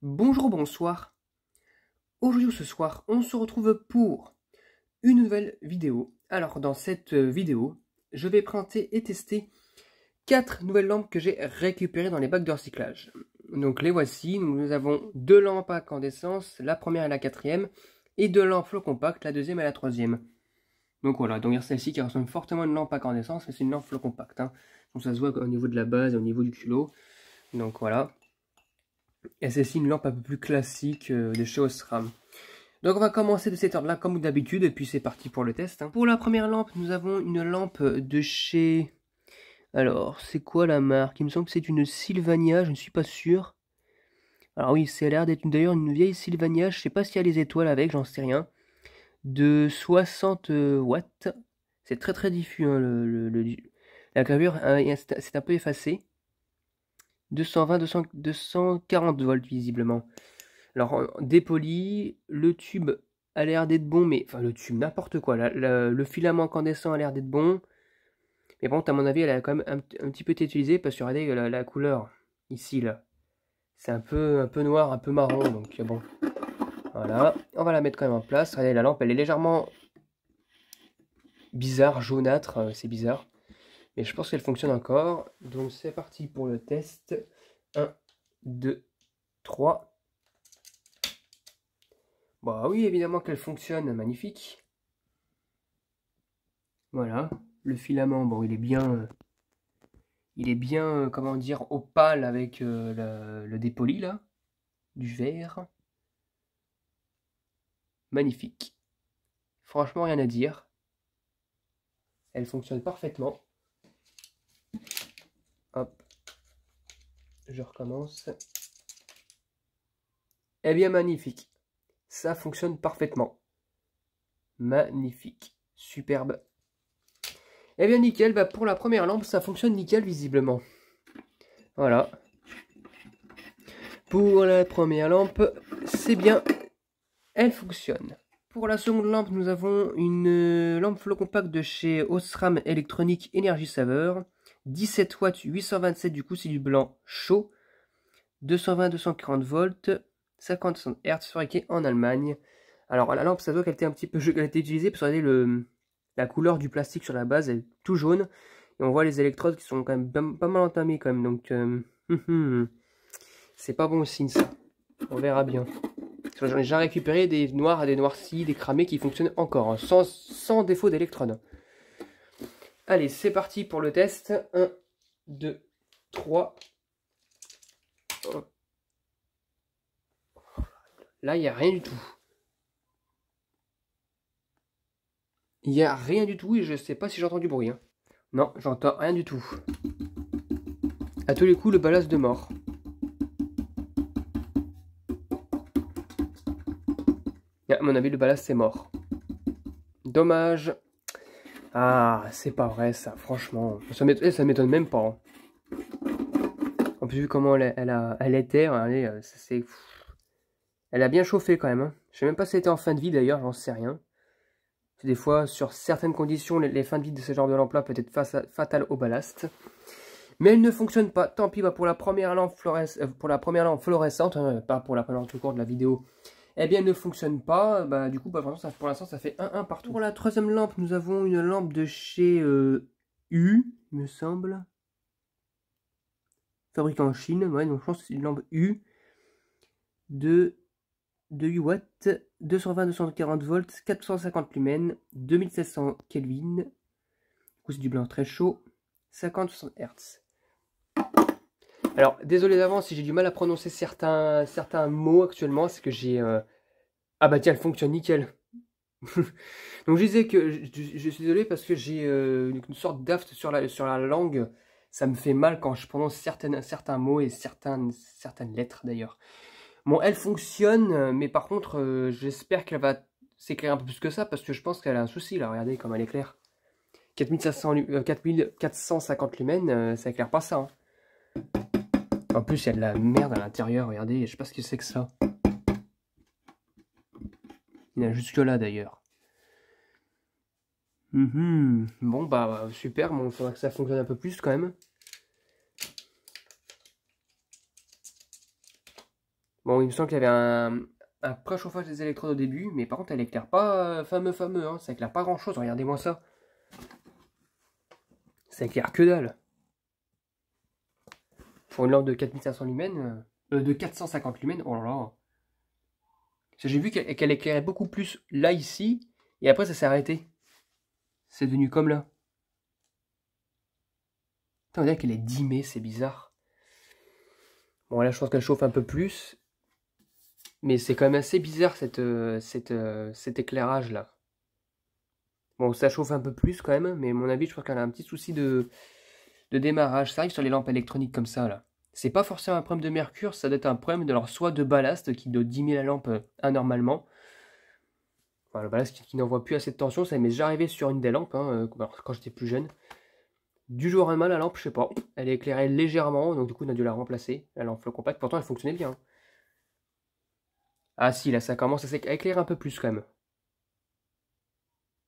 Bonjour, bonsoir. Aujourd'hui ou ce soir, on se retrouve pour une nouvelle vidéo. Alors, dans cette vidéo, je vais présenter et tester 4 nouvelles lampes que j'ai récupérées dans les bacs de recyclage. Donc, les voici. Nous avons 2 lampes à incandescence, la première et la quatrième, et 2 lampes flow compact, la deuxième et la troisième. Donc voilà, donc il y a celle-ci qui ressemble fortement à une lampe à incandescence, mais c'est une lampe flow compact. Donc ça se voit au niveau de la base, au niveau du culot. Donc voilà. Et celle-ci une lampe un peu plus classique de chez Osram. Donc on va commencer de cet ordre-là comme d'habitude, et puis c'est parti pour le test. Pour la première lampe, nous avons une lampe de chez... Alors, c'est quoi la marque? Il me semble que c'est une Sylvania, je ne suis pas sûr. Alors oui, ça a l'air d'être d'ailleurs une vieille Sylvania, je ne sais pas s'il y a les étoiles avec, j'en sais rien. De 60 watts. C'est très très diffus, hein, la gravure, c'est un peu effacé. 220, 240 volts visiblement. Alors, dépoli, le tube a l'air d'être bon, mais... Enfin, le tube, n'importe quoi. Le filament incandescent a l'air d'être bon. Mais bon, à mon avis, elle a quand même un petit peu été utilisée, parce que regardez la couleur, ici, là. C'est un peu noir, un peu marron, donc bon. Voilà, on va la mettre quand même en place. Regardez, la lampe, elle est légèrement bizarre, jaunâtre, c'est bizarre. Mais je pense qu'elle fonctionne encore. Donc c'est parti pour le test. 1, 2, 3. Bah oui, évidemment qu'elle fonctionne, magnifique. Voilà, le filament, bon, il est bien, comment dire, opale avec le dépoli, là, du verre. Magnifique. Franchement, rien à dire. Elle fonctionne parfaitement. Hop. Je recommence. Eh bien, magnifique. Ça fonctionne parfaitement. Magnifique. Superbe. Eh bien, nickel. Bah, pour la première lampe, ça fonctionne nickel, visiblement. Voilà. Pour la première lampe, c'est bien. Elle fonctionne. Pour la seconde lampe, nous avons une lampe flow compact de chez Osram Electronic Energy Saver. 17 watts, 827, du coup c'est du blanc chaud. 220-240 volts, 50 Hz, fabriqué en Allemagne. Alors la lampe, ça voit qu'elle était un petit peu qu'elle a été utilisée, parce que regardez la couleur du plastique sur la base, elle est tout jaune. Et on voit les électrodes qui sont quand même pas mal entamées quand même, donc c'est pas bon signe ça. On verra bien. J'en ai déjà récupéré des noirs, des noircis, des cramés qui fonctionnent encore, hein, sans défaut d'électrode. Allez, c'est parti pour le test. 1, 2, 3. Là, il n'y a rien du tout. Il n'y a rien du tout et je sais pas si j'entends du bruit. Hein. Non, j'entends rien du tout. À tous les coups, le ballast de mort. À mon avis, le ballast c'est mort. Dommage. Ah, c'est pas vrai ça, franchement. Ça m'étonne même pas. Hein. En plus, vu comment elle était, elle a bien chauffé quand même. Hein. Je sais même pas si c'était en fin de vie d'ailleurs, j'en sais rien. Des fois, sur certaines conditions, les fins de vie de ce genre de lampe-là peut être fatales au ballast. Mais elle ne fonctionne pas. Tant pis, bah, pour la première lampe fluorescente, pas pour la première lampe tout court de la vidéo, eh bien, elle ne fonctionne pas. Bah, du coup, bah, pour l'instant, ça fait 1-1 partout. Pour la troisième lampe, nous avons une lampe de chez U, il me semble. Fabriquée en Chine. Ouais, donc je pense que c'est une lampe U de 8 watts, 220-240 volts, 450 lumens, 2700 Kelvin. Du coup, c'est du blanc très chaud. 50-60 Hz. Alors, désolé d'avance si j'ai du mal à prononcer certains mots actuellement, c'est que j'ai... Ah bah tiens, elle fonctionne nickel. Donc je disais que je suis désolé parce que j'ai une sorte d'aft sur la langue. Ça me fait mal quand je prononce certains mots et certaines lettres d'ailleurs. Bon, elle fonctionne, mais par contre, j'espère qu'elle va s'éclairer un peu plus que ça parce que je pense qu'elle a un souci là. Regardez comme elle éclaire. 4450 lumens, ça éclaire pas ça. Hein. En plus, il y a de la merde à l'intérieur, regardez, je sais pas ce que c'est que ça. Il y en a jusque là d'ailleurs. Bon, bah super, bon, il faudra que ça fonctionne un peu plus quand même. Bon, il me semble qu'il y avait un préchauffage des électrodes au début, mais par contre elle éclaire pas fameux, hein, ça éclaire pas grand chose, regardez-moi ça. Ça éclaire que dalle. Pour une lampe de 4500 lumens, de 450 lumens, oh là là. J'ai vu qu'elle éclairait beaucoup plus là, ici, et après ça s'est arrêté. C'est devenu comme là. Putain, on dirait qu'elle est dimée, c'est bizarre. Bon, là je pense qu'elle chauffe un peu plus. Mais c'est quand même assez bizarre cet éclairage là. Bon, ça chauffe un peu plus quand même, mais à mon avis, je crois qu'elle a un petit souci de démarrage. Ça arrive sur les lampes électroniques comme ça là. C'est pas forcément un problème de mercure, ça doit être un problème de leur soit de ballast qui doit dimmer la lampe anormalement. Enfin, le ballast qui n'envoie plus assez de tension, ça m'est déjà arrivé sur une des lampes hein, quand j'étais plus jeune. Du jour au lendemain, la lampe, je sais pas, elle est éclairée légèrement, donc du coup on a dû la remplacer, la lampe flow compact. Pourtant elle fonctionnait bien. Ah si, là ça commence à éclairer un peu plus quand même.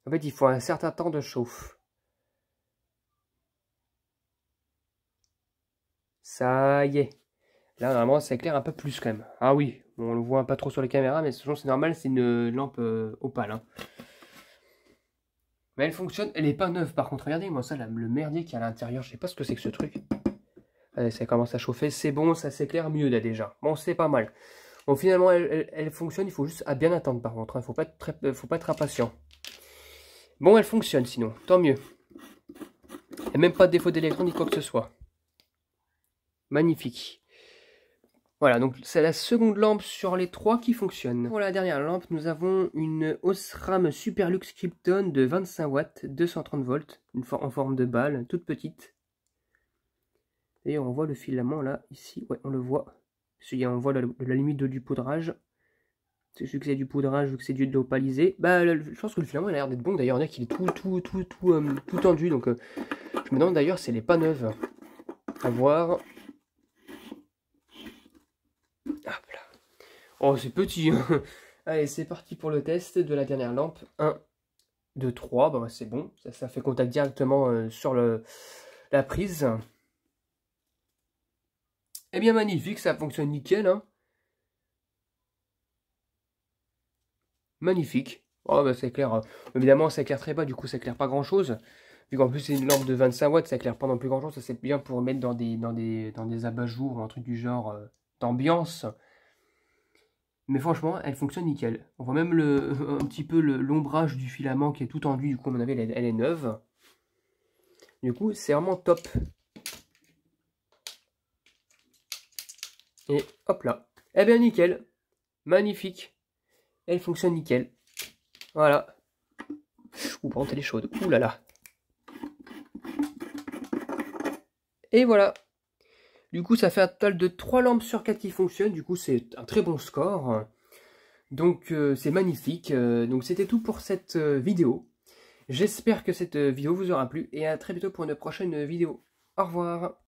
En fait, il faut un certain temps de chauffe. Ça y est. Là, normalement, ça éclaire un peu plus quand même. Ah oui, bon, on le voit pas trop sur les caméras, mais c'est normal, c'est une lampe opale. Hein. Mais elle fonctionne, elle est pas neuve par contre. Regardez, moi ça, le merdier qui est à l'intérieur, je sais pas ce que c'est que ce truc. Allez, ça commence à chauffer, c'est bon, ça s'éclaire mieux là déjà. Bon, c'est pas mal. Bon, finalement, elle fonctionne, il faut juste bien attendre par contre. Hein. Faut pas être impatient. Bon, elle fonctionne sinon, tant mieux. Il n'y a même pas de défaut d'électron ni quoi que ce soit. Magnifique. Voilà, donc c'est la seconde lampe sur les 3 qui fonctionne. Pour la dernière lampe, nous avons une Osram Superlux Krypton de 25 watts, 230 volts, en forme de balle, toute petite. D'ailleurs, on voit le filament là, ici, ouais, on le voit. On voit la limite du poudrage. C'est vu que c'est du poudrage, vu que c'est du de l'opalisé. Bah, je pense que le filament il a l'air d'être bon. D'ailleurs, on dirait qu'il est tout tendu. Donc, je me demande d'ailleurs si elle n'est pas neuve. À voir. Hop là. Oh, c'est petit. Hein. Allez, c'est parti pour le test de la dernière lampe. 1, 2, 3. Bah, c'est bon. Ça fait contact directement sur la prise. Eh bien, magnifique. Ça fonctionne nickel. Hein. Magnifique. Oh bah ça éclaire, évidemment ça éclaire très bas, du coup ça éclaire pas grand chose. Vu qu'en plus c'est une lampe de 25 watts, ça éclaire pas non plus grand chose, ça c'est bien pour mettre dans des abat-jours ou un truc du genre d'ambiance. Mais franchement, elle fonctionne nickel. On voit même un petit peu l'ombrage du filament qui est tout tendu, du coup à mon avis elle est neuve. Du coup c'est vraiment top. Et hop là. Eh bien nickel. Magnifique. Elle fonctionne nickel. Voilà. Ouh, par contre, elle est chaude. Ouh là là. Et voilà. Du coup, ça fait un total de 3 lampes sur 4 qui fonctionnent. Du coup, c'est un très bon score. Donc, c'est magnifique. Donc, c'était tout pour cette vidéo. J'espère que cette vidéo vous aura plu. Et à très bientôt pour une prochaine vidéo. Au revoir.